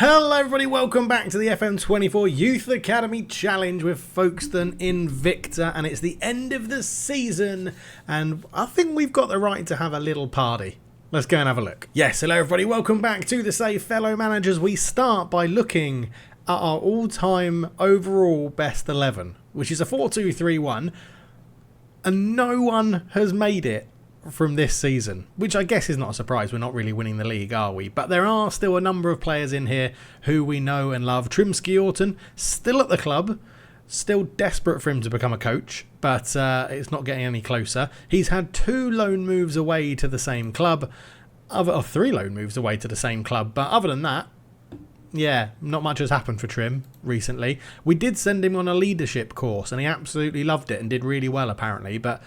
Hello everybody, welcome back to the FM24 Youth Academy Challenge with Folkestone Invicta, and it's the end of the season and I think we've got the right to have a little party. Let's go and have a look. Yes, hello everybody, welcome back to the Save Fellow Managers. We start by looking at our all-time overall best 11, which is a 4-2-3-1, and no one has made it from this season, which I guess is not a surprise. We're not really winning the league, are we? But there are still a number of players in here who we know and love. Trimsky-Orton, still at the club, still desperate for him to become a coach, but it's not getting any closer. He's had 2 loan moves away to the same club, or 3 loan moves away to the same club, but other than that, yeah, not much has happened for Trim recently. We did send him on a leadership course and he absolutely loved it and did really well apparently, but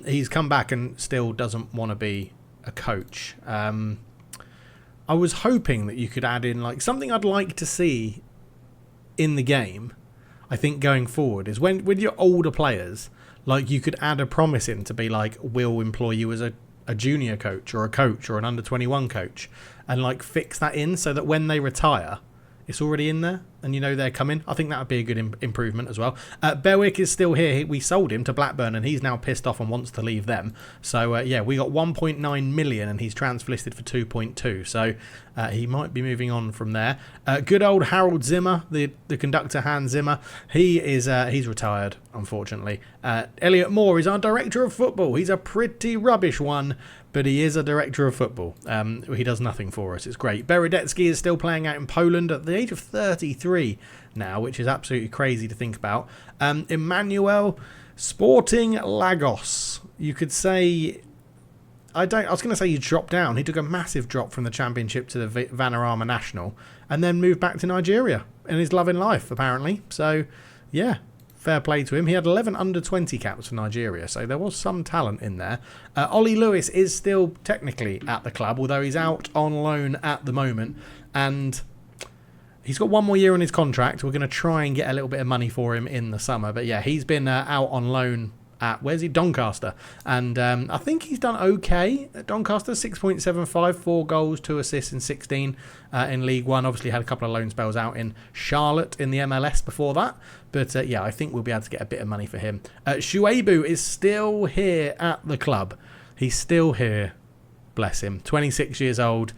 he's come back and still doesn't want to be a coach. I was hoping that you could add in like something I'd like to see in the game. I think going forward is when with your older players, like you could add a promise in to be like, we'll employ you as a junior coach or an under 21 coach, and like fix that in so that when they retire, it's already in there and you know they're coming. I think that would be a good improvement as well. Berwick is still here. We sold him to Blackburn and he's now pissed off and wants to leave them. So yeah, we got 1.9 million and he's transfer listed for 2.2. So he might be moving on from there. Good old Harold Zimmer, the conductor Hans Zimmer, he's retired, unfortunately. Elliot Moore is our director of football. He's a pretty rubbish one, but he is a director of football. He does nothing for us. It's great. Beredetsky is still playing out in Poland at the age of 33 now, which is absolutely crazy to think about. Emmanuel, Sporting Lagos. You could say... I was going to say he dropped down. He took a massive drop from the Championship to the Vanarama National and then moved back to Nigeria and is loving life, apparently. So, yeah. Fair play to him. He had 11 under-20 caps for Nigeria, so there was some talent in there. Ollie Lewis is still technically at the club, although he's out on loan at the moment, and he's got 1 more year on his contract. We're going to try and get a little bit of money for him in the summer, but yeah, he's been out on loan at, where's he? Doncaster. And I think he's done okay at Doncaster, 6.75, 4 goals, 2 assists in 16 in League One. Obviously had a couple of loan spells out in Charlotte in the MLS before that. But yeah, I think we'll be able to get a bit of money for him. Shuaibu is still here at the club. He's still here, bless him. 26 years old,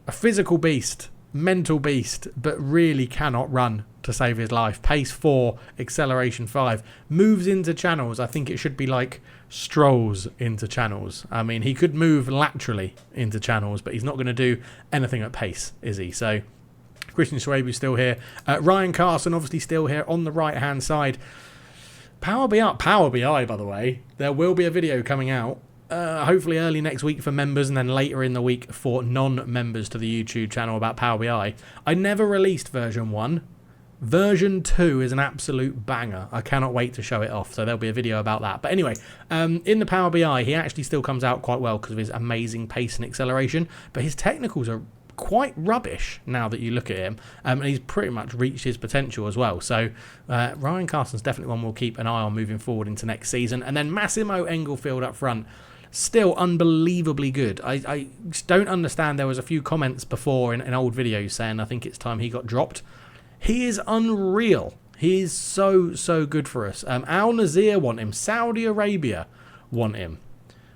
a physical beast, mental beast, but really cannot run to save his life. Pace 4, acceleration 5, moves into channels. I think it should be like strolls into channels. I mean, he could move laterally into channels, but he's not going to do anything at pace, is he? So Christian Shuaibu still here. Ryan Carson obviously still here on the right hand side. Power BI, by the way, there will be a video coming out hopefully early next week for members and then later in the week for non-members to the YouTube channel about Power BI. I never released version 1. Version 2 is an absolute banger. I cannot wait to show it off, so there'll be a video about that. But anyway, in the Power BI, he actually still comes out quite well because of his amazing pace and acceleration, but his technicals are quite rubbish now that you look at him, and he's pretty much reached his potential as well. So Ryan Carson's definitely one we'll keep an eye on moving forward into next season. And then Massimo Englefield up front, still unbelievably good. I just don't understand. There was a few comments before in old videos saying I think it's time he got dropped. He is unreal. He is so good for us. Al Nazir want him. Saudi Arabia want him.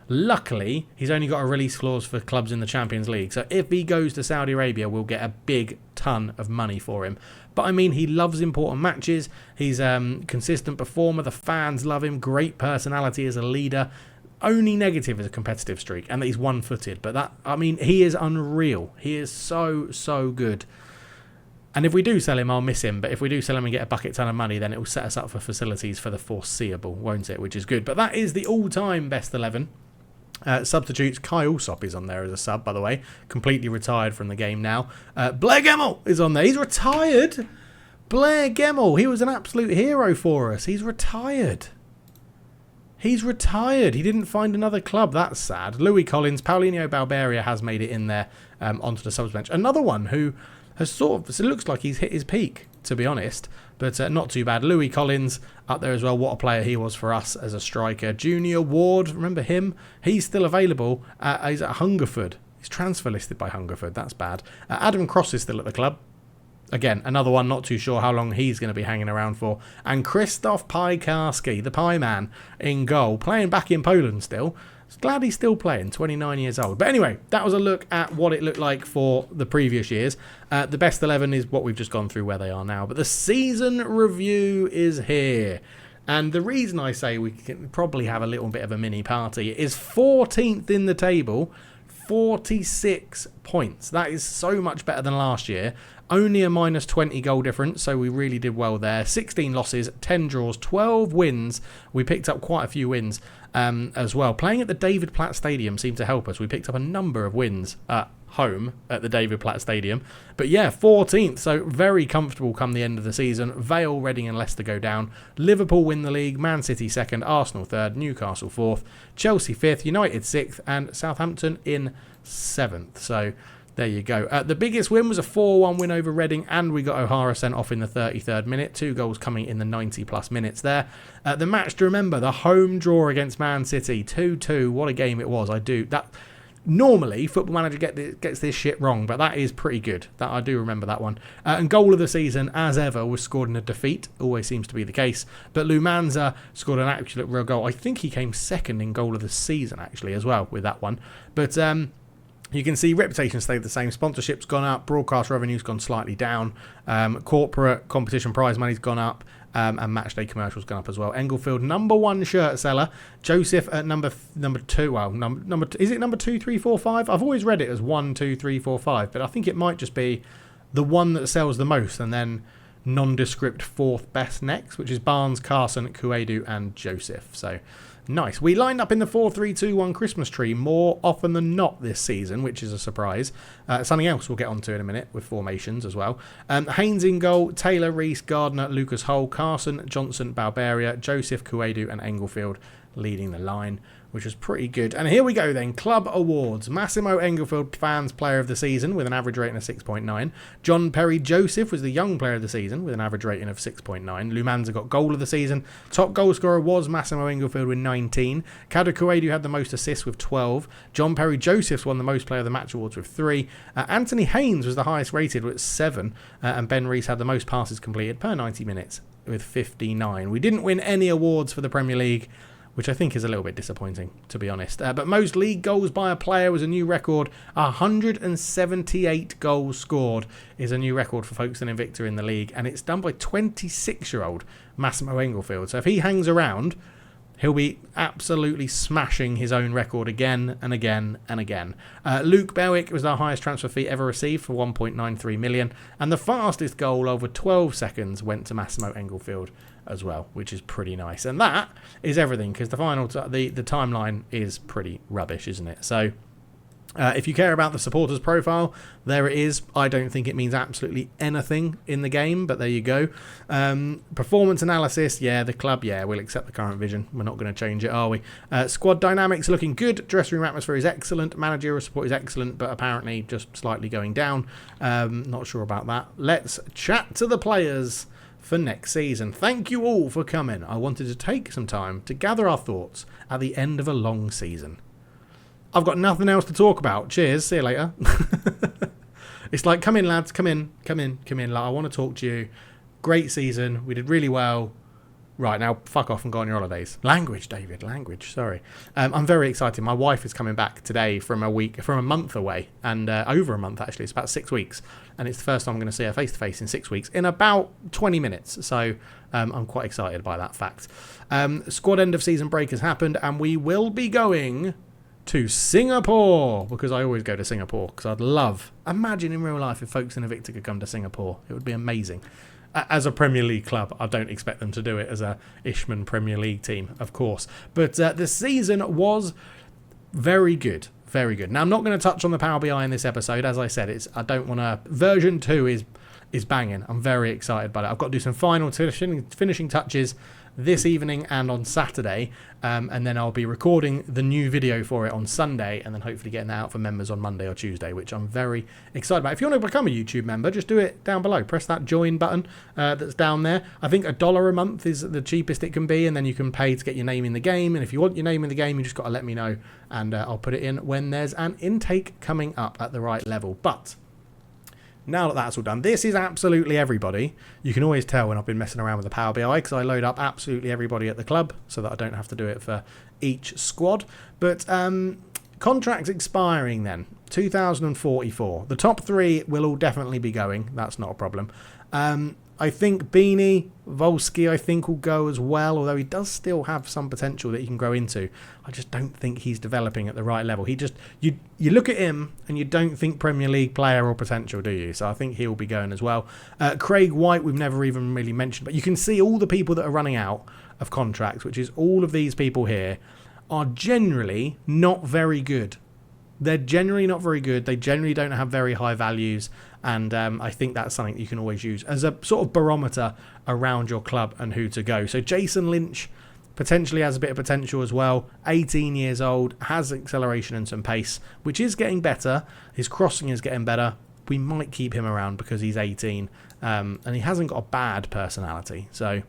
Luckily, he's only got a release clause for clubs in the Champions League. So if he goes to Saudi Arabia, we'll get a big ton of money for him. But I mean, he loves important matches. He's a consistent performer. The fans love him. Great personality as a leader. Only negative is a competitive streak and that he's one-footed. But that, I mean, he is unreal. He is so good. And if we do sell him, I'll miss him. But if we do sell him and get a bucket ton of money, then it will set us up for facilities for the foreseeable, won't it? Which is good. But that is the all-time best 11. Substitutes, Kai Alsop is on there as a sub, by the way. Completely retired from the game now. Blair Gemmell is on there. He's retired. Blair Gemmell. He was an absolute hero for us. He's retired. He didn't find another club. That's sad. Louis Collins, Paulinho Balberia has made it in there onto the subs bench. Another one who has sort of, it looks like he's hit his peak, to be honest, but not too bad. Louis Collins up there as well. What a player he was for us as a striker. Junior Ward, remember him? He's still available. He's at Hungerford. He's transfer listed by Hungerford. That's bad. Adam Cross is still at the club. Again, another one, not too sure how long he's going to be hanging around for. And Krzysztof Piekarski, the Pie Man, in goal, playing back in Poland still. Glad he's still playing, 29 years old. But anyway, that was a look at what it looked like for the previous years. The best 11 is what we've just gone through where they are now. But the season review is here. And the reason I say we can probably have a little bit of a mini party is 14th in the table, 46 points. That is so much better than last year. Only a minus 20 goal difference, so we really did well there. 16 losses, 10 draws, 12 wins. We picked up quite a few wins as well. Playing at the David Platt Stadium seemed to help us. We picked up a number of wins at home at the David Platt Stadium. But yeah, 14th, so very comfortable come the end of the season. Vale, Reading and Leicester go down. Liverpool win the league, Man City 2nd, Arsenal 3rd, Newcastle 4th, Chelsea 5th, United 6th and Southampton in 7th. So there you go. The biggest win was a 4-1 win over Reading, and we got O'Hara sent off in the 33rd minute. 2 goals coming in the 90-plus minutes there. The match to remember, the home draw against Man City, 2-2. What a game it was. Normally, Football Manager gets this shit wrong, but that is pretty good. That I do remember that one. And goal of the season, as ever, was scored in a defeat. Always seems to be the case. But Lumanza scored an absolute real goal. I think he came 2nd in goal of the season, actually, as well, with that one. But you can see reputation stayed the same. Sponsorship's gone up. Broadcast revenue's gone slightly down. Corporate competition prize money's gone up. And matchday commercials gone up as well. Englefield, number 1 shirt seller. Joseph at number 2. Well, is it number 2, 3, 4, 5? I've always read it as 1, 2, 3, 4, 5. But I think it might just be the one that sells the most. And then nondescript 4th best next, which is Barnes, Carson, Kuedu and Joseph. So nice. We lined up in the 4-3-2-1 Christmas tree more often than not this season, which is a surprise. Something else we'll get onto in a minute with formations as well. Haynes in goal, Taylor, Reese, Gardner, Lucas Hull, Carson, Johnson, Balberia, Joseph, Kuedu and Englefield leading the line, which was pretty good. And here we go then, Club Awards. Massimo Englefield Fans Player of the Season with an average rating of 6.9. John Perry Joseph was the Young Player of the Season with an average rating of 6.9. Lumanza got Goal of the Season. Top goal scorer was Massimo Englefield with 19. Kader Kuedu had the most assists with 12. John Perry Josephs won the Most Player of the Match awards with 3. Anthony Haynes was the highest rated with 7. And Ben Rees had the most passes completed per 90 minutes with 59. We didn't win any awards for the Premier League, which I think is a little bit disappointing, to be honest. But most league goals by a player was a new record. 178 goals scored is a new record for Folkestone Invicta in the league, and it's done by 26-year-old Massimo Englefield. So if he hangs around, he'll be absolutely smashing his own record again and again and again. Luke Berwick was our highest transfer fee ever received for 1.93 million, and the fastest goal over 12 seconds went to Massimo Englefield as well, which is pretty nice. And that is everything, because the timeline is pretty rubbish, isn't it? So if you care about the supporters profile, there it is. I don't think it means absolutely anything in the game, but there you go. Performance analysis, the club, we'll accept the current vision. We're not going to change it, are we? Squad dynamics looking good. Dressing room atmosphere is excellent. Managerial support is excellent, but apparently just slightly going down. Not sure about that. Let's chat to the players for next season. Thank you all for coming. I wanted to take some time to gather our thoughts at the end of a long season. I've got nothing else to talk about. Cheers. See you later. It's like, come in, lads. Come in. Like, I want to talk to you. Great season. We did really well. Right, now fuck off and go on your holidays. Language, David. Language. Sorry. I'm very excited. My wife is coming back today from a month away. And over a month, actually. It's about 6 weeks. And it's the first time I'm going to see her face-to-face in 6 weeks. In about 20 minutes. So I'm quite excited by that fact. Squad end of season break has happened. And we will be going to Singapore, because I always go to Singapore, because imagine in real life if Folkestone Invicta could come to Singapore. It would be amazing. As a Premier League club, I don't expect them to do it as a Ishman Premier League team, of course. But the season was very good. Very good. Now, I'm not going to touch on the Power BI in this episode. As I said, version 2 is banging. I'm very excited about it. I've got to do some final finishing touches this evening and on Saturday, and then I'll be recording the new video for it on Sunday, and then hopefully getting that out for members on Monday or Tuesday, which I'm very excited about. If you want to become a YouTube member, just do it down below. Press that join button that's down there. I think $1 a month is the cheapest it can be, and then you can pay to get your name in the game. And if you want your name in the game, you just got to let me know, and I'll put it in when there's an intake coming up at the right level. But now that that's all done, this is absolutely everybody. You can always tell when I've been messing around with the Power BI because I load up absolutely everybody at the club so that I don't have to do it for each squad. But contracts expiring then, 2044. The top 3 will all definitely be going. That's not a problem. I think Beanie, Volsky, I think will go as well, although he does still have some potential that he can grow into. I just don't think he's developing at the right level. You look at him and you don't think Premier League player or potential, do you? So I think he'll be going as well. Craig White, we've never even really mentioned, but you can see all the people that are running out of contracts, which is all of these people here, are generally not very good. They're generally not very good. They generally don't have very high values. And I think that's something you can always use as a sort of barometer around your club and who to go. So Jason Lynch potentially has a bit of potential as well. 18 years old, has acceleration and some pace, which is getting better. His crossing is getting better. We might keep him around because he's 18 and he hasn't got a bad personality. So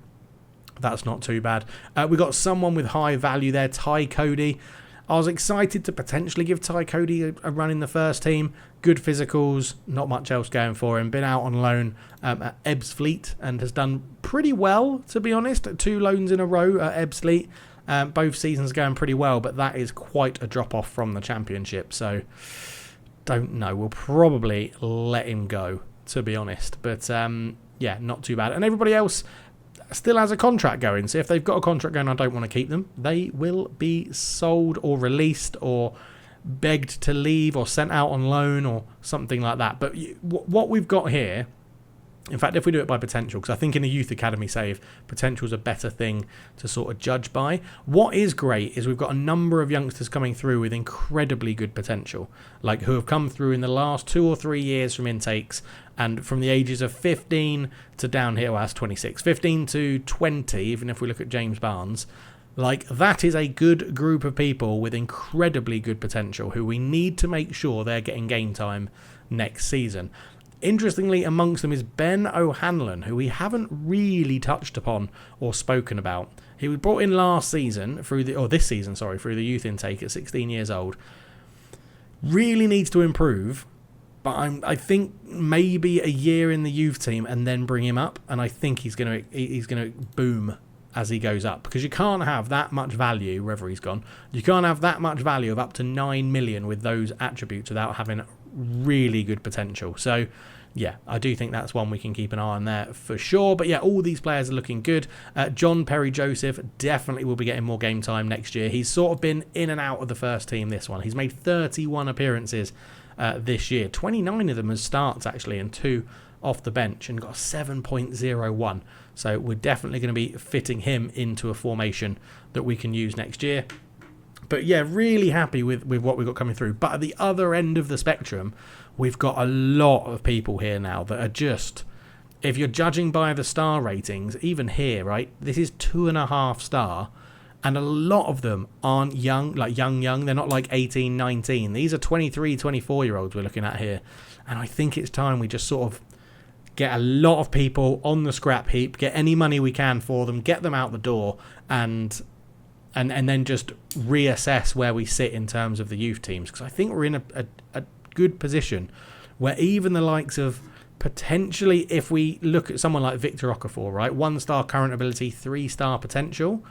that's not too bad. We got someone with high value there, Ty Cody. I was excited to potentially give Ty Cody a run in the first team. Good physicals, not much else going for him. Been out on loan at Ebbsfleet and has done pretty well, to be honest. 2 loans in a row at Ebbsfleet. Both seasons going pretty well, but that is quite a drop-off from the Championship. So, don't know. We'll probably let him go, to be honest. But, yeah, not too bad. And everybody else still has a contract going, so if they've got a contract going, I don't want to keep them, they will be sold or released or begged to leave or sent out on loan or something like that. But what we've got here, in fact, if we do it by potential, because I think in the Youth Academy save, potential is a better thing to sort of judge by. What is great is we've got a number of youngsters coming through with incredibly good potential, like who have come through in the last 2 or 3 years from intakes, and from the ages of 15 to down here, well, that's 26, 15 to 20, even if we look at James Barnes. Like, that is a good group of people with incredibly good potential who we need to make sure they're getting game time next season. Interestingly, amongst them is Ben O'Hanlon, who we haven't really touched upon or spoken about. He was brought in last season, through the youth intake at 16 years old. Really needs to improve, but I think maybe a year in the youth team and then bring him up, and I think he's gonna boom as he goes up, because you can't have that much value wherever he's gone. You can't have that much value of up to 9 million with those attributes without having really good potential. So yeah, I do think that's one we can keep an eye on there for sure. But yeah, all these players are looking good. John Perry Joseph definitely will be getting more game time next year. He's sort of been in and out of the first team this one. He's made 31 appearances this year. 29 of them as starts actually, and 2 off the bench, and got a 7.01. So we're definitely going to be fitting him into a formation that we can use next year. But yeah, really happy with what we've got coming through. But at the other end of the spectrum, we've got a lot of people here now that are just, if you're judging by the star ratings, even here, right, this is 2.5 star. And a lot of them aren't young. They're not like 18, 19. These are 23, 24-year-olds we're looking at here. And I think it's time we just sort of get a lot of people on the scrap heap, get any money we can for them, get them out the door, and then just reassess where we sit in terms of the youth teams. Because I think we're in a good position where even the likes of, potentially, if we look at someone like Victor Okafor, right, 1-star current ability, 3-star potential,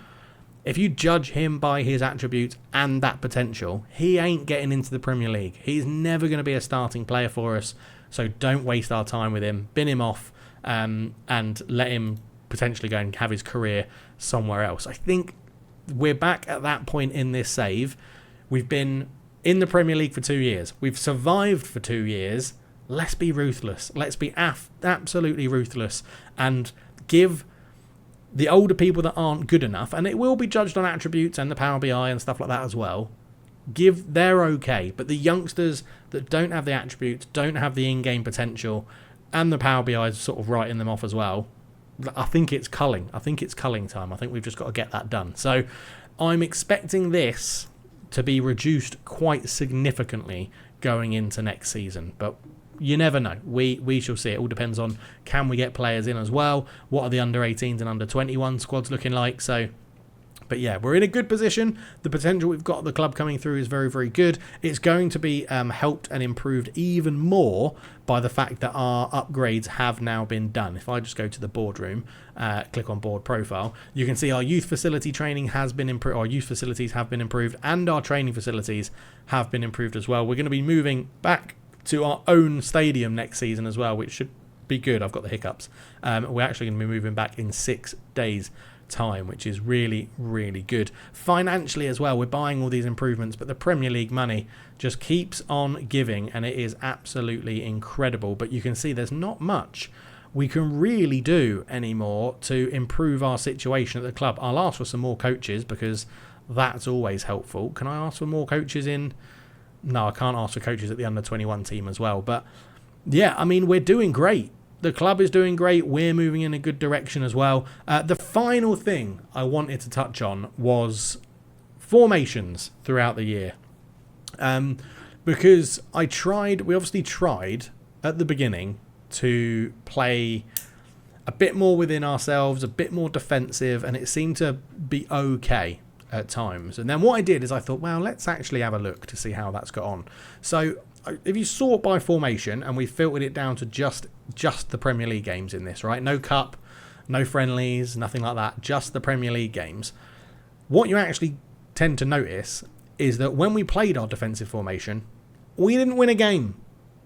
if you judge him by his attributes and that potential, he ain't getting into the Premier League. He's never going to be a starting player for us. So don't waste our time with him. Bin him off and let him potentially go and have his career somewhere else. I think we're back at that point in this save. We've been in the Premier League for 2 years. We've survived for 2 years. Let's be ruthless. Let's be absolutely ruthless and give the older people that aren't good enough, and it will be judged on attributes and the Power BI and stuff like that as well, they're okay. But the youngsters that don't have the attributes, don't have the in-game potential, and the Power BI is sort of writing them off as well, I think it's culling. I think it's culling time. I think we've just got to get that done. So I'm expecting this to be reduced quite significantly going into next season. But you never know. We shall see. It all depends on, can we get players in as well? What are the under-18s and under-21 squads looking like? So But yeah, we're in a good position. The potential we've got at the club coming through is very, very good. It's going to be helped and improved even more by the fact that our upgrades have now been done. If I just go to the boardroom, click on board profile, you can see our youth facility training has been improved, our youth facilities have been improved, and our training facilities have been improved as well. We're going to be moving back to our own stadium next season as well, which should be good. I've got the hiccups. We're actually going to be moving back in 6 days' time, which is really, really good. Financially as well, we're buying all these improvements, but the Premier League money just keeps on giving, and it is absolutely incredible. But you can see there's not much we can really do anymore to improve our situation at the club. I'll ask for some more coaches because that's always helpful. Can I ask for more coaches in? No, I can't ask for coaches at the under-21 team as well. But yeah, I mean, we're doing great. The club is doing great. We're moving in a good direction as well. The final thing I wanted to touch on was formations throughout the year. Because we obviously tried at the beginning to play a bit more within ourselves, a bit more defensive, and it seemed to be okay at times. And then what I did is I thought, well, let's actually have a look to see how that's got on. So if you sort by formation, and we filtered it down to just the Premier League games in this, right? No cup, no friendlies, nothing like that, just the Premier League games. What you actually tend to notice is that when we played our defensive formation, we didn't win a game.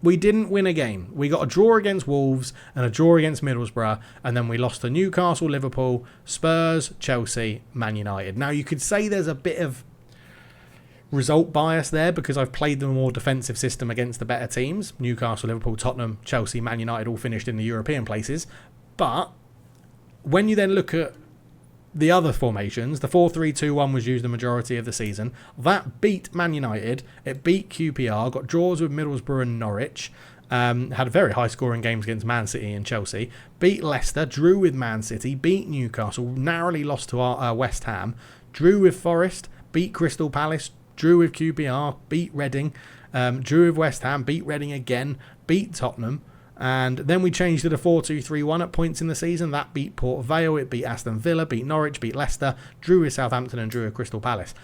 We got a draw against Wolves and a draw against Middlesbrough, and then we lost to Newcastle, Liverpool, Spurs, Chelsea, Man United. Now, you could say there's a bit of result bias there because I've played the more defensive system against the better teams. Newcastle, Liverpool, Tottenham, Chelsea, Man United all finished in the European places. But when you then look at the other formations, the 4-3-2-1 was used the majority of the season. That beat Man United. It beat QPR, got draws with Middlesbrough and Norwich. Had very high scoring games against Man City and Chelsea. Beat Leicester, drew with Man City, beat Newcastle, narrowly lost to our West Ham, drew with Forest, beat Crystal Palace, drew with QPR, beat Reading, drew with West Ham, beat Reading again, beat Tottenham, and then we changed to the 4-2-3-1 at points in the season. That beat Port Vale, it beat Aston Villa, beat Norwich, beat Leicester, drew with Southampton and drew with Crystal Palace.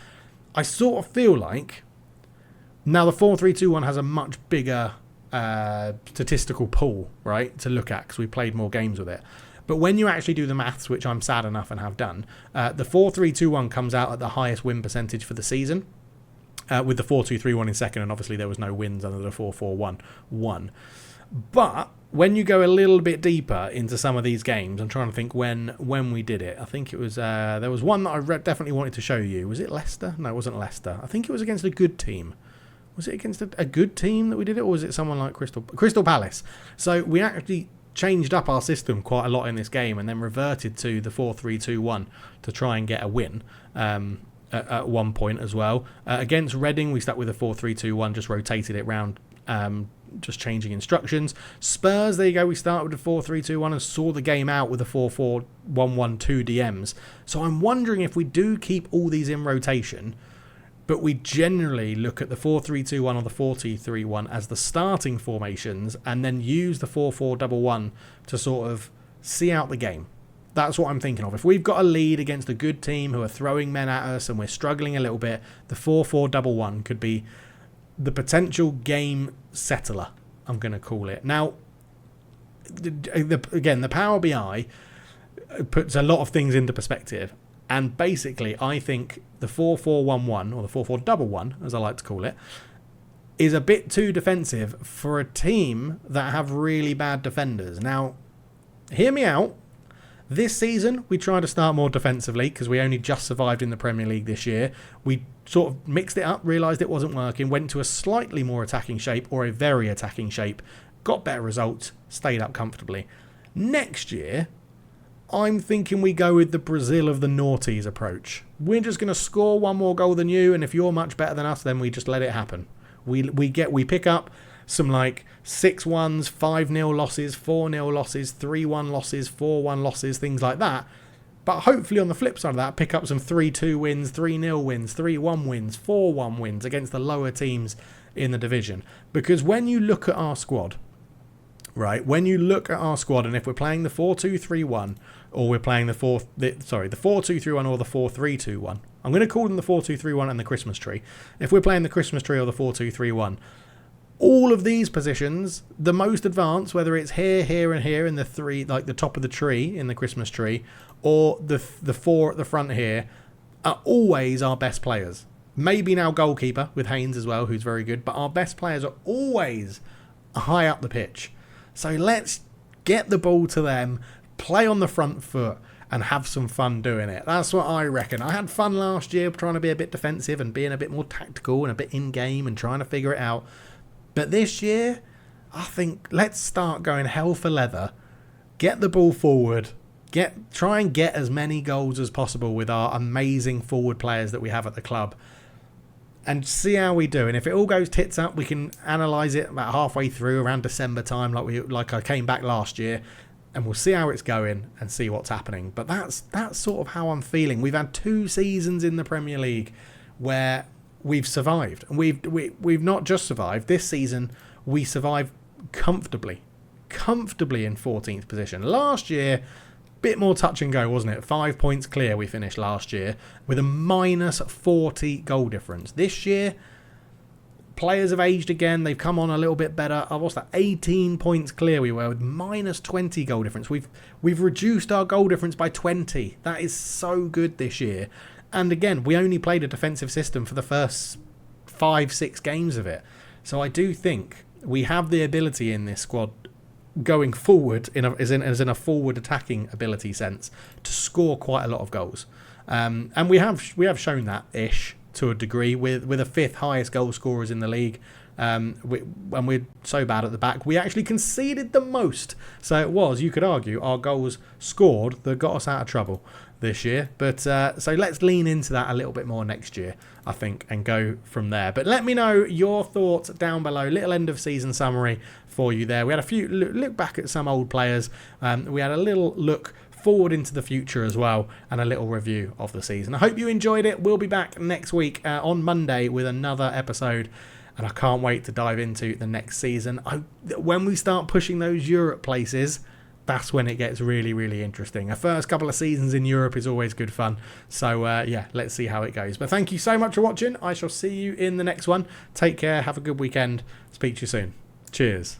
I sort of feel like now the 4-3-2-1 has a much bigger statistical pool, right, to look at because we played more games with it. But when you actually do the maths, which I'm sad enough and have done, the 4-3-2-1 comes out at the highest win percentage for the season. With the 4-2-3-1 in second, and obviously there was no wins under the 4-4-1-1. But when you go a little bit deeper into some of these games, I'm trying to think when we did it. I think it was there was one that I definitely wanted to show you. Was it Leicester? No, it wasn't Leicester. I think it was against a good team. Was it against a good team that we did it, or was it someone like Crystal Palace? So we actually changed up our system quite a lot in this game, and then reverted to the 4-3-2-1 to try and get a win. At one point as well. Against Reading, we stuck with a 4-3-2-1, just rotated it round, just changing instructions. Spurs, there you go, we started with a 4-3-2-1 and saw the game out with a 4-4-1-1-2 DMs. So I'm wondering if we do keep all these in rotation, but we generally look at the 4-3-2-1 or the 4-2-3-1 as the starting formations, and then use the 4-4-1-1 to sort of see out the game. That's what I'm thinking of. If we've got a lead against a good team who are throwing men at us and we're struggling a little bit, the 4-4-1-1 could be the potential game settler, I'm going to call it. Now, again, the Power BI puts a lot of things into perspective. And basically, I think the 4-4-1-1, or the 4-4-1-1, as I like to call it, is a bit too defensive for a team that have really bad defenders. Now, hear me out. This season, we tried to start more defensively because we only just survived in the Premier League this year. We sort of mixed it up, realised it wasn't working, went to a slightly more attacking shape or a very attacking shape, got better results, stayed up comfortably. Next year, I'm thinking we go with the Brazil of the noughties approach. We're just going to score one more goal than you, and if you're much better than us, then we just let it happen. We pick up some like 6-1s, 5-0 losses, 4-0 losses, 3-1 losses, 4-1 losses, things like that. But hopefully on the flip side of that, pick up some 3-2 wins, 3-0 wins, 3-1 wins, 4-1 wins against the lower teams in the division. Because when you look at our squad, right? When you look at our squad, and if we're playing the 4-2-3-1, or we're playing the 4-2-3-1 or the 4-3-2-1. I'm going to call them the 4-2-3-1 and the Christmas tree. If we're playing the Christmas tree or the 4-2-3-1, all of these positions, the most advanced, whether it's here, and here in the three, like the top of the tree in the Christmas tree, or the four at the front here, are always our best players. Maybe now goalkeeper with Haynes as well, who's very good, but our best players are always high up the pitch. So let's get the ball to them, play on the front foot, and have some fun doing it. That's what I reckon. I had fun last year trying to be a bit defensive and being a bit more tactical and a bit in-game and trying to figure it out. But this year, I think let's start going hell for leather, get the ball forward, try and get as many goals as possible with our amazing forward players that we have at the club, and see how we do. And if it all goes tits up, we can analyse it about halfway through around December time, like I came back last year, and we'll see how it's going and see what's happening. But that's sort of how I'm feeling. We've had 2 seasons in the Premier League where we've survived, and we've not just survived. This season we survived comfortably in 14th position. Last year, bit more touch and go, wasn't it? 5 points clear we finished last year with a -40 goal difference. This year, players have aged again. They've come on a little bit better. What's that? 18 points clear we were with -20 goal difference. We've reduced our goal difference by 20. That is so good this year. And again, we only played a defensive system for the first 5-6 games of it. So I do think we have the ability in this squad going forward, as in a forward attacking ability sense, to score quite a lot of goals. And we have shown that ish to a degree with a 5th highest goal scorers in the league. When we're so bad at the back, we actually conceded the most. So it was, you could argue, our goals scored that got us out of trouble this year. But so let's lean into that a little bit more next year, I think, and go from there. But let me know your thoughts down below. Little end of season summary for you there. We had a few look back at some old players. We had a little look forward into the future as well, and a little review of the season. I hope you enjoyed it. We'll be back next week on Monday with another episode, and I can't wait to dive into the next season. When we start pushing those Europe places, that's when it gets really, really interesting. A first couple of seasons in Europe is always good fun. So, yeah, let's see how it goes. But thank you so much for watching. I shall see you in the next one. Take care. Have a good weekend. Speak to you soon. Cheers.